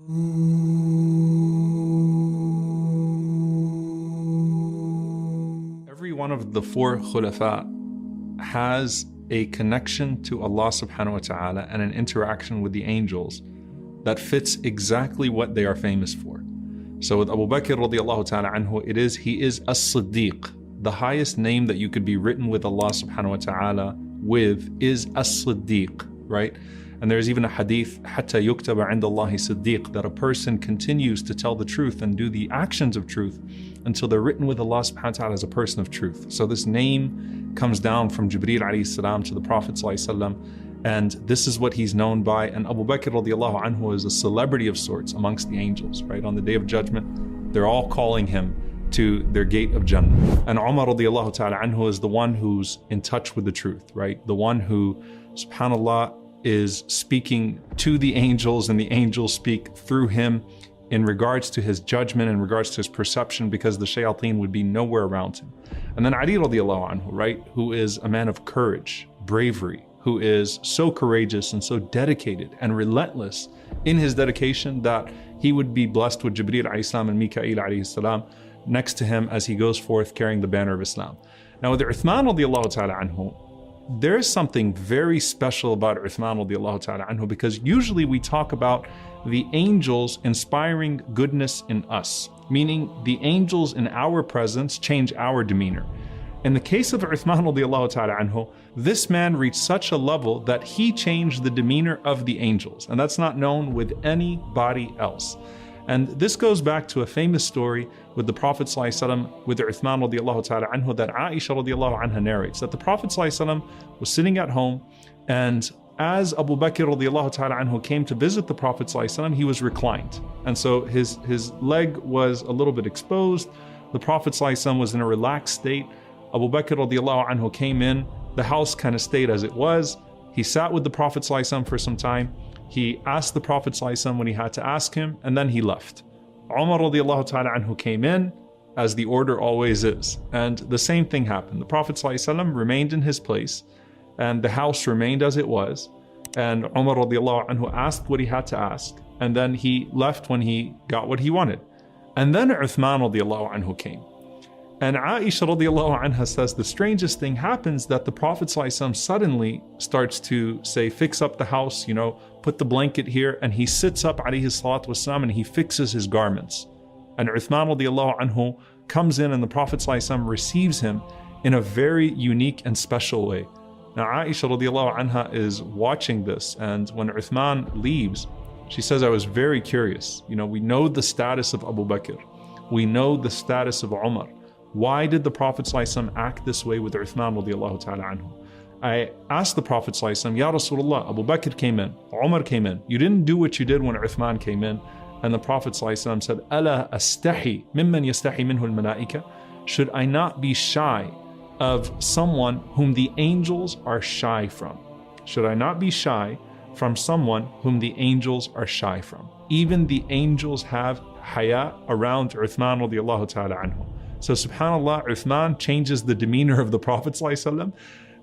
Every one of the four khulafa has a connection to Allah subhanahu wa ta'ala and an interaction with the angels that fits exactly what they are famous for. So with Abu Bakr radiallahu ta'ala anhu, he is as-Siddiq. The highest name that you could be written with Allah subhanahu wa ta'ala with is as-Siddiq, right? And there's even a hadith, حَتَّى يُكْتَبَ عِنْدَ اللَّهِ صِدِّيقٌ, that a person continues to tell the truth and do the actions of truth until they're written with Allah subhanahu wa ta'ala as a person of truth. So this name comes down from Jibreel alayhi salam to the Prophet sallallahu alaihi wasallam, and this is what he's known by. And Abu Bakr radiallahu anhu is a celebrity of sorts amongst the angels, right? On the Day of Judgment, they're all calling him to their gate of Jannah. And Umar radiallahu ta'ala anhu is the one who's in touch with the truth, right? The one who, subhanAllah, is speaking to the angels and the angels speak through him in regards to his judgment, in regards to his perception, because the shayateen would be nowhere around him. And then Ali radiallahu anhu, right? Who is a man of courage, bravery, who is so courageous and so dedicated and relentless in his dedication that he would be blessed with Jibreel alayhi salam and Mikael alayhi salam next to him as he goes forth carrying the banner of Islam. Now with Uthman radiallahu ta'ala anhu, there is something very special about Uthman radiallahu ta'ala anhu, because usually we talk about the angels inspiring goodness in us, meaning the angels in our presence change our demeanor. In the case of Uthman radiallahu ta'ala anhu, this man reached such a level that he changed the demeanor of the angels, and that's not known with anybody else. And this goes back to a famous story with the Prophet ﷺ with Uthman radiallahu ta'ala anhu that Aisha radiallahu anha narrates, that the Prophet ﷺ was sitting at home, and as Abu Bakr radiallahu ta'ala anhu came to visit the Prophet ﷺ, he was reclined. And so his leg was a little bit exposed. The Prophet ﷺ was in a relaxed state. Abu Bakr radiallahu anhu came in, the house kind of stayed as it was. He sat with the Prophet ﷺ for some time. He asked the Prophet ﷺ when he had to ask him, and then he left. Umar radiallahu ta'ala anhu came in, as the order always is, and the same thing happened. The Prophet ﷺ remained in his place, and the house remained as it was, and Umar radiallahu anhu asked what he had to ask, and then he left when he got what he wanted. And then Uthman radiallahu anhu came. And Aisha radiallahu anha says the strangest thing happens, that the Prophet ﷺ suddenly starts to say, fix up the house, put the blanket here, and he sits up alayhi salatu wasalam and he fixes his garments. And Uthman radiallahu anhu comes in, and the Prophet ﷺ receives him in a very unique and special way. Now Aisha radiallahu anha is watching this, and when Uthman leaves, she says, I was very curious. We know the status of Abu Bakr. We know the status of Umar. Why did the Prophet ﷺ act this way with Uthman radiallahu ta'ala anhu? I asked the Prophet ﷺ, Ya Rasulullah, Abu Bakr came in, Umar came in. You didn't do what you did when Uthman came in. And the Prophet ﷺ said, Ala astahi mimman yastahi minhu al-malaika? Should I not be shy of someone whom the angels are shy from? Should I not be shy from someone whom the angels are shy from? Even the angels have haya around Uthman radiallahu ta'ala anhu. So subhanAllah, Uthman changes the demeanor of the Prophet ﷺ,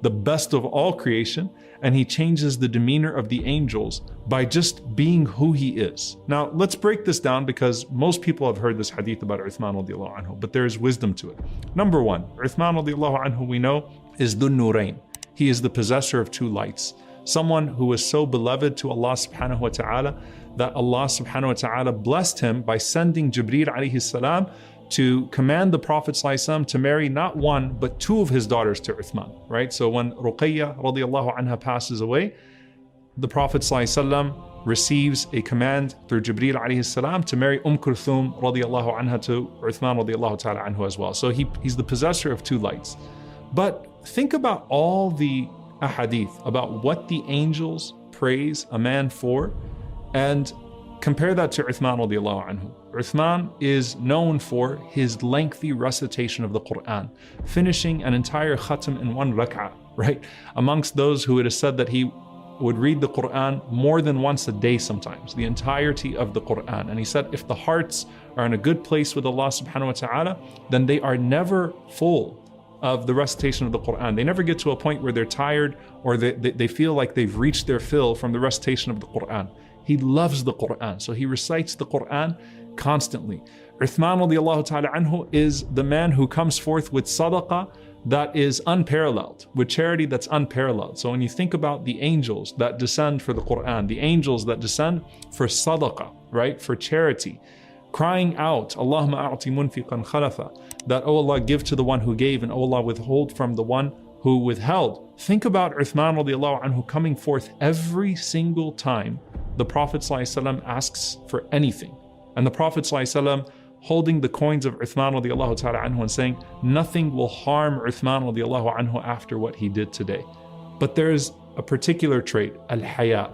the best of all creation, and he changes the demeanor of the angels by just being who he is. Now let's break this down, because most people have heard this hadith about Uthman radiallahu anhu, but there is wisdom to it. Number one, Uthman radiallahu anhu, we know, is Dhun Nurayn. He is the possessor of two lights. Someone who is so beloved to Allah subhanahu wa ta'ala that Allah subhanahu wa ta'ala blessed him by sending Jibreel alayhi salam to command the Prophet ﷺ to marry not one, but two of his daughters to Uthman, right? So when Ruqayya radiallahu anha passes away, the Prophet ﷺ receives a command through Jibreel alayhi salam to marry Kulthum radiallahu anha to Uthman radiallahu ta'ala anhu as well. So he's the possessor of two lights. But think about all the ahadith about what the angels praise a man for, and compare that to Uthman radiallahu anhu. Uthman is known for his lengthy recitation of the Quran, finishing an entire khatam in one rak'ah, right? Amongst those who it is said that he would read the Quran more than once a day sometimes, the entirety of the Quran. And he said, if the hearts are in a good place with Allah subhanahu wa ta'ala, then they are never full of the recitation of the Quran. They never get to a point where they're tired or they feel like they've reached their fill from the recitation of the Quran. He loves the Quran, so he recites the Quran constantly. Uthman radiallahu ta'ala anhu is the man who comes forth with sadaqah that is unparalleled, with charity that's unparalleled. So when you think about the angels that descend for the Quran, the angels that descend for sadaqah, right, for charity, crying out, Allahumma a'ti munfiqan khalafa, that, oh Allah, give to the one who gave, and oh Allah, withhold from the one who withheld. Think about Uthman radiallahu anhu coming forth every single time the Prophet ﷺ asks for anything. And the Prophet ﷺ holding the coins of Uthman radiallahu ta'ala anhu and saying, nothing will harm Uthman radiallahu anhu after what he did today. But there's a particular trait, al-haya,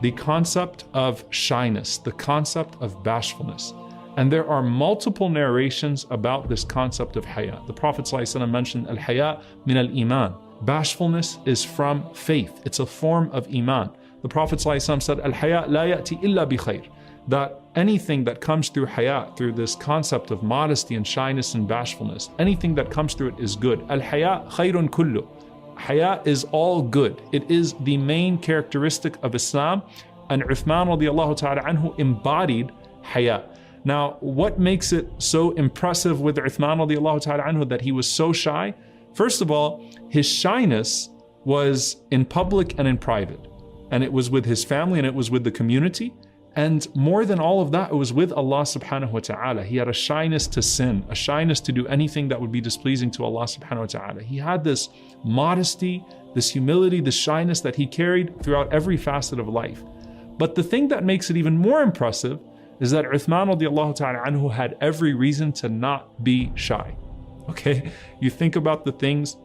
the concept of shyness, the concept of bashfulness. And there are multiple narrations about this concept of haya. The Prophet ﷺ mentioned al-haya min al-iman. Bashfulness is from faith. It's a form of iman. The Prophet ﷺ said, al-haya la ya'ti illa bi khair. That anything that comes through haya, through this concept of modesty and shyness and bashfulness, anything that comes through it is good. Al-haya khayrun kullu. Haya is all good. It is the main characteristic of Islam, and Uthman radiallahu ta'ala anhu embodied haya. Now, what makes it so impressive with Uthman radiallahu ta'ala anhu that he was so shy? First of all, his shyness was in public and in private. And it was with his family and it was with the community. And more than all of that, it was with Allah subhanahu wa ta'ala. He had a shyness to sin, a shyness to do anything that would be displeasing to Allah subhanahu wa ta'ala. He had this modesty, this humility, this shyness that he carried throughout every facet of life. But the thing that makes it even more impressive is that Uthman radiallahu ta'ala anhu had every reason to not be shy. Okay? You think about the things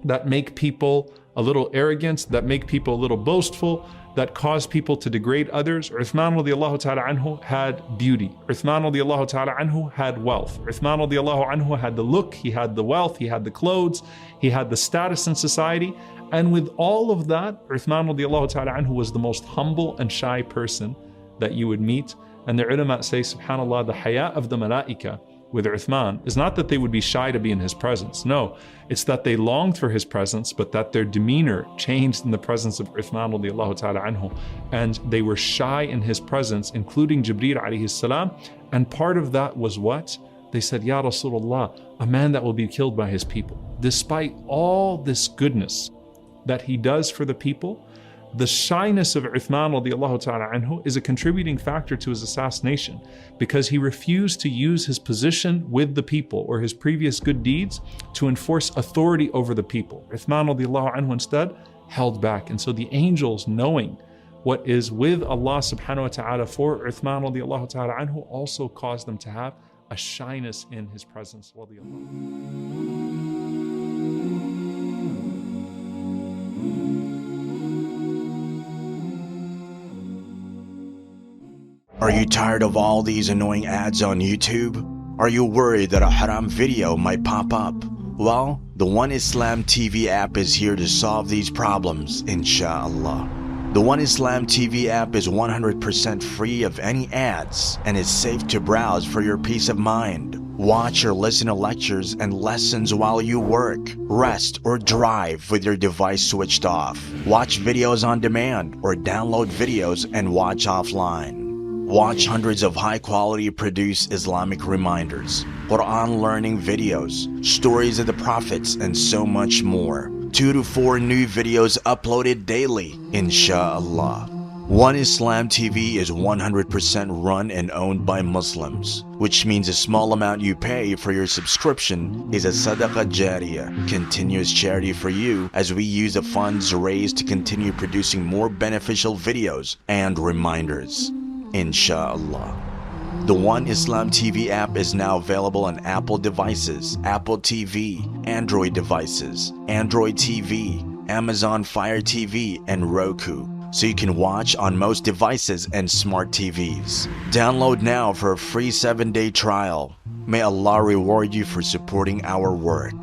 that make people a little arrogant, that make people a little boastful, that cause people to degrade others. Uthman radiallahu ta'ala anhu had beauty. Uthman radiallahu ta'ala anhu had wealth. Uthman radiallahu anhu had the look, he had the wealth, he had the clothes, he had the status in society. And with all of that, Uthman radiallahu ta'ala anhu was the most humble and shy person that you would meet. And the ulama say, subhanAllah, the haya of the malaika with Uthman is not that they would be shy to be in his presence. No, it's that they longed for his presence, but that their demeanor changed in the presence of Uthman radiallahu ta'ala anhu. And they were shy in his presence, including Jibreel alayhi salam. And part of that was what? They said, Ya Rasulullah, a man that will be killed by his people. Despite all this goodness that he does for the people, the shyness of Uthman radiallahu ta'ala anhu is a contributing factor to his assassination, because he refused to use his position with the people or his previous good deeds to enforce authority over the people. Uthman radiallahu anhu instead held back. And so the angels, knowing what is with Allah subhanahu wa ta'ala for Uthman radiallahu ta'ala anhu, also caused them to have a shyness in his presence. Are you tired of all these annoying ads on YouTube? Are you worried that a haram video might pop up? Well, the One Islam TV app is here to solve these problems, inshallah. The One Islam TV app is 100% free of any ads and is safe to browse for your peace of mind. Watch or listen to lectures and lessons while you work, rest, or drive with your device switched off. Watch videos on demand or download videos and watch offline. Watch hundreds of high-quality produced Islamic reminders, Quran learning videos, stories of the prophets, and so much more. 2 to 4 new videos uploaded daily, inshallah. One Islam TV is 100% run and owned by Muslims, which means a small amount you pay for your subscription is a SADAQAH JARIYAH, continuous charity for you, as we use the funds raised to continue producing more beneficial videos and reminders, inshallah. The One Islam TV app is now available on Apple devices, Apple TV, Android devices, Android TV, Amazon Fire TV, and Roku, so you can watch on most devices and smart TVs. Download now for a free 7-day trial. May Allah reward you for supporting our work.